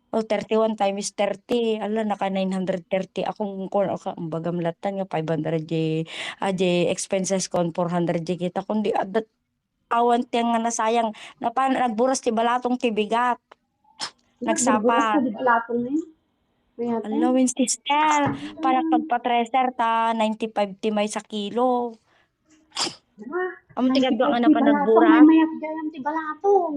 Oh, 31 times 30 ala naka 930 akong kon aka kumbaga malatan nga 500 di expenses kon 400 di kita kundi adat awan tiyan nga nasayang na nagburas ti balatong ti bigat Burburas ka nagsapat. di balatong na yun. Mayate. Hala wen sister para pagpa-treasure ta 95 ti may sa kilo. Amo ti kadwa nga 95 na ti pa balatong may nagburas mayat gayan ti balatong.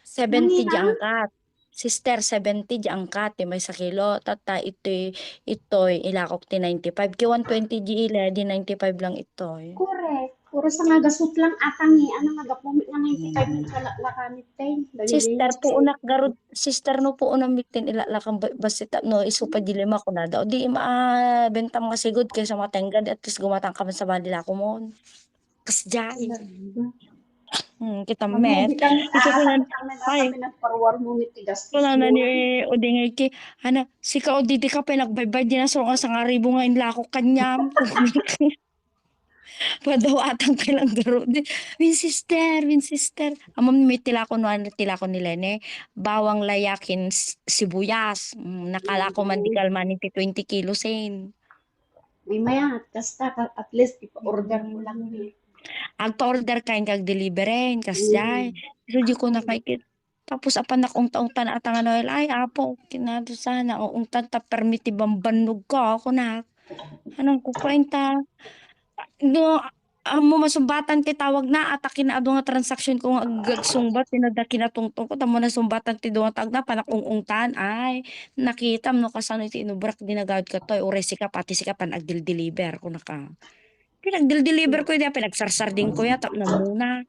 70 di Nangina? angkat. Sister 70 di angkat ti may sa kilo tata itoy ilakok ti 95 ki 120 di ila di 95 lang itoy. Correct. Puro sa nga gasot lang atangi. Ano nga gapumit nga 95 Hmm. yung lakamit tayo. Sister Dali-linis po kayo. unak garud sister no po unang mitin ilalakang basita no isupa di lima ko na daw di benta mga sigod kaysa matenggad at least gumatang ka man sa balila ko mo. Kasjay. Kita met. Mag-movie kami Ito ko nan atang ay kami nag-forward mo ni tigastos wala na mo ni na. Odingay ki ana si ka odidi ka pa nagbaybay din na so nga sa nga ribo nga inlako kanyam. Padaw atang kailang garo di win sister amom may tilako no ano tilako ni Lene bawang layakin sibuyas nakala ko Oo. mandikal man iti 20 kilos sen. May mayat. Kasta at least ipa-order ko lang Mm. ni. Agpa-order kain kag delivery kasjay. Mm. So di ko na kay tapos apan nakungta-ungtan atang ano ay apo kinado sana o ungtan ta permiti bambanog ka ako na anong kukwenta no amo masumbatan ti tawag na atakin na adu nga transaksyon ko nga agsumbat tinada kinatungtong ko tamo na sumbatan ti duwa tag na panakungungtan ay nakita mo kasano ti inubrak dinagad ka toy ore sika pati sika pan agdil-deliver ko naka pinagdil-deliver ko ya pinagsarsar din ko ya tapno muna.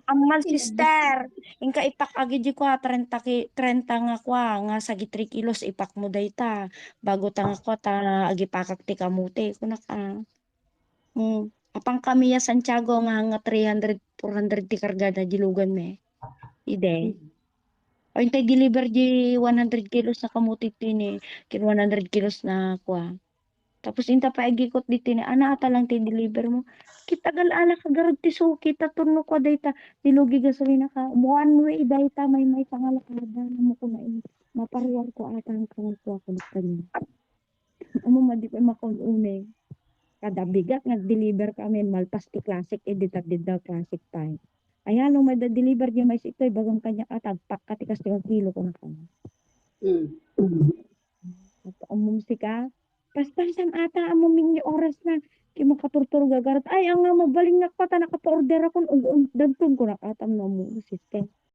Amal sister ingka ipak agi di ko 30 nga kwa nga sagi 3 kilos ipak mo dayta bago ta nga kwa ta agi pakak ti kamote ko naka. Apang kami ya Santiago nga 300, 400 ti kargada di lugan me. Ide. O intay deliver di 100 kilos na kamuti tini. Kin 100 kilos na kwa. Tapos inta pa igikot di tini. Ana ata lang ti deliver mo. Kita gal ala kagarod ti suki ta turno ko dayta. Dilugi gasolina ka. One way dayta may pangalakada na mo ko na ini. Mapariyar ko ata ang kang ko kanya. Amo madi pa makununay. Kada bigat nag-deliver kami malpas ti classic edit at did classic time. Ayan nung may deliver di mais ito bagang kanya atag pakati kas 3 kilo ko na kanya. At musika paspasan ata amo mingi oras na ki makaturtur gagarat ay ang mabaling nakpata naka-order ako dagtog ko na atam na mo system.